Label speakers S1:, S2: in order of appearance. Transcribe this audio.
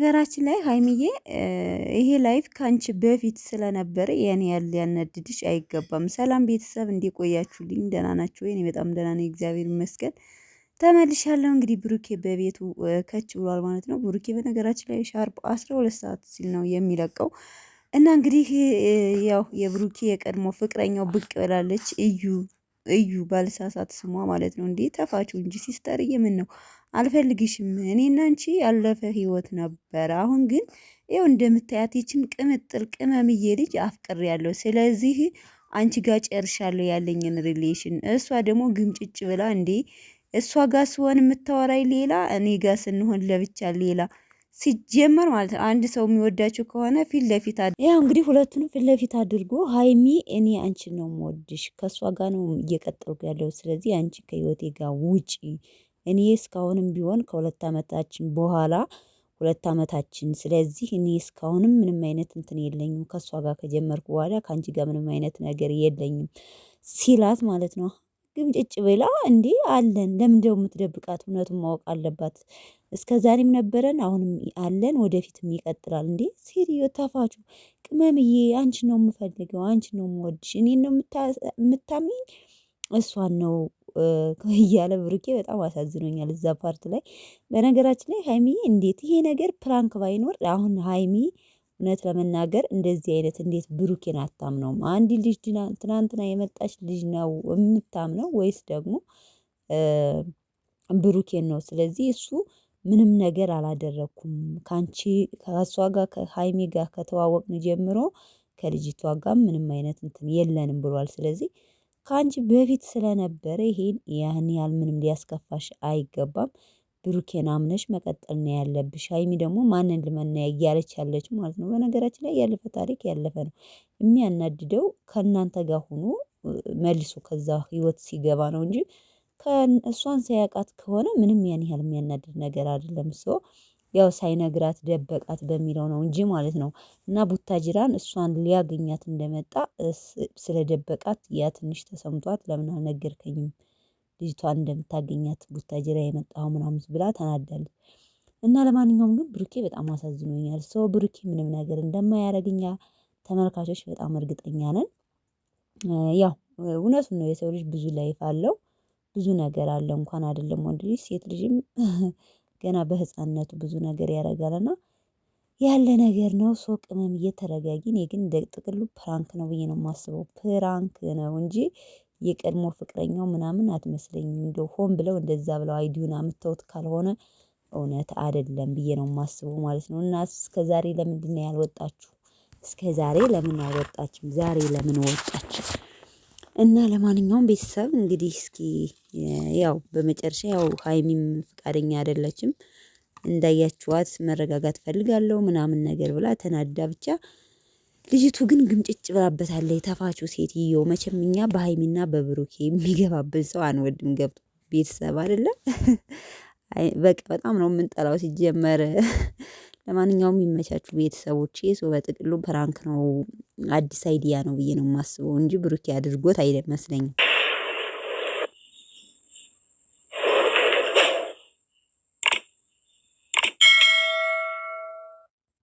S1: በነገራችን ላይ ሀይሚዬ ይሄ ላይፍ ካንቺ በፊት ስለነበረ ያን ያህል ሊያናድድሽ አይገባም። ሰላም ቤተሰብ እንዴት ቆያችሁልኝ? ደህና ናችሁ ወይ? እኔ በጣም ደህና ነኝ፣ እግዚአብሔር ይመስገን። ተመልሻለሁ። እንግዲህ ብሩኬ በቤቱ ከች ብሏል ማለት ነው። ብሩኬ በነገራችን ላይ ሻርፕ 12 ሰዓት ሲል ነው የሚለቀው እና እንግዲህ ያው የብሩኬ የቀድሞ ፍቅረኛው ብቅ ብላለች። እዩ ባልሳሳት ስሟ ማለት ነው። እንዴ ተፋችሁ እንጂ ሲስተርዬ ምን ነው አልፈልግሽም። እኔና አንቺ ያለፈ ህይወት ነበር። አሁን ግን ይኸው እንደምታያት ይችን ቅምጥል ቅመምዬ ልጅ አፍቅሬያለሁ። ስለዚህ አንቺ ጋር ጨርሻለሁ ያለኝን ሪሌሽን። እሷ ደግሞ ግምጭጭ ብላ እንዴ እሷ ጋር ስሆን የምታወራኝ ሌላ፣ እኔ ጋር ስንሆን ለብቻ ሌላ። ሲጀመር ማለት ነው አንድ ሰው የሚወዳቸው ከሆነ ፊት ለፊት ያው እንግዲህ ሁለቱንም ፊት ለፊት አድርጎ ሀይሚ እኔ አንቺን ነው የምወድሽ፣ ከእሷ ጋር ነው እየቀጠልኩ ያለው፣ ስለዚህ አንቺ ከህይወቴ ጋር ውጪ። እኔ እስካሁንም ቢሆን ከሁለት ዓመታችን በኋላ 2 ዓመታችን፣ ስለዚህ እኔ እስካሁንም ምንም አይነት እንትን የለኝም ከእሷ ጋር ከጀመርኩ በኋላ ከአንቺ ጋር ምንም አይነት ነገር የለኝም ሲላት ማለት ነው። ግምጭጭ ብላ እንዴ አለን ለምንድነው የምትደብቃት? እውነቱን ማወቅ አለባት። እስከ ዛሬም ነበረን፣ አሁንም አለን፣ ወደፊትም ይቀጥላል። እንዴ ሴትዮ ተፋቹ። ቅመምዬ አንቺ ነው የምፈልገው፣ አንቺ ነው የምወድሽ፣ እኔን ነው የምታምኝ፣ እሷን ነው እያለ ብሩኬ በጣም አሳዝኖኛል እዛ ፓርት ላይ። በነገራችን ላይ ሀይሚዬ እንዴት ይሄ ነገር ፕራንክ ባይኖር አሁን ሀይሚ እውነት ለመናገር እንደዚህ አይነት እንዴት ብሩኬን አታምነውም? አንድ ልጅ ትናንትና የመጣች ልጅ ነው የምታምነው ወይስ ደግሞ ብሩኬን ነው? ስለዚህ እሱ ምንም ነገር አላደረኩም ካንቺ ከሷ ጋር ከሀይሚ ጋር ከተዋወቅን ጀምሮ ከልጅቷ ጋር ምንም አይነት እንትን የለንም ብሏል። ስለዚህ ከአንቺ በፊት ስለነበረ ይሄን ያን ያህል ምንም ሊያስከፋሽ አይገባም። ብሩኬን አምነሽ መቀጠል ነው ያለብሽ። ሀይሚ ደግሞ ማንን ልመና እያለች ያለችው ማለት ነው። በነገራችን ላይ ያለፈ ታሪክ ያለፈ ነው። የሚያናድደው ከእናንተ ጋር ሆኖ መልሶ ከዛ ህይወት ሲገባ ነው እንጂ ከእሷን ሳያውቃት ከሆነ ምንም ያን ያህል የሚያናድድ ነገር አይደለም። ሰው ያው ሳይነግራት ደበቃት በሚለው ነው እንጂ ማለት ነው። እና ቡታጅራን እሷን ሊያገኛት እንደመጣ ስለደበቃት ያ ትንሽ ተሰምቷት ለምን አልነገርከኝም ልጅቷን እንደምታገኛት ቡታጅራ የመጣው ምናምን ብላ ተናዳለች። እና ለማንኛውም ግን ብሩኬ በጣም አሳዝኖኛል። ሰው ብሩኬ ምንም ነገር እንደማያደርግኛ ተመልካቾች በጣም እርግጠኛ ነን። ያው እውነቱን ነው። የሰው ልጅ ብዙ ላይፍ አለው፣ ብዙ ነገር አለ። እንኳን አይደለም ወንድ ልጅ ሴት ልጅም ገና በህፃንነቱ ብዙ ነገር ያደርጋልና ያለ ነገር ነው። ሶ ቅመም እየተረጋጊ። እኔ ግን እንደ ጥቅሉ ፕራንክ ነው ብዬ ነው የማስበው። ፕራንክ ነው እንጂ የቀድሞ ፍቅረኛው ምናምን አትመስለኝም። እንደው ሆን ብለው እንደዛ ብለው አይዲውን አምጥተውት ካልሆነ እውነት አይደለም ብዬ ነው የማስበው ማለት ነው። እና እስከ ዛሬ ለምንድን ነው ያልወጣችሁ? እስከ ዛሬ ለምን አልወጣችም? ዛሬ ለምን ወጣችሁ? እና ለማንኛውም ቤተሰብ እንግዲህ እስኪ ያው በመጨረሻ ያው ሀይሚም ፍቃደኛ አይደለችም እንዳያችኋት፣ መረጋጋት ፈልጋለሁ ምናምን ነገር ብላ ተናዳ ብቻ ልጅቱ ግን ግምጭጭ ብላበታለች። ተፋችሁ ሴትዮ። መቼም እኛ በሀይሚና በብሩኬ የሚገባበት ሰው አንወድም። ገብቶ ቤተሰብ አይደለም በቃ በጣም ነው የምንጠላው ሲጀመር። ለማንኛውም የሚመቻችሁ ቤተሰቦቼ። ሰው በጥቅሉ ፕራንክ ነው፣ አዲስ አይዲያ ነው ብዬ ነው የማስበው እንጂ ብሩኬ አድርጎት አይመስለኝም።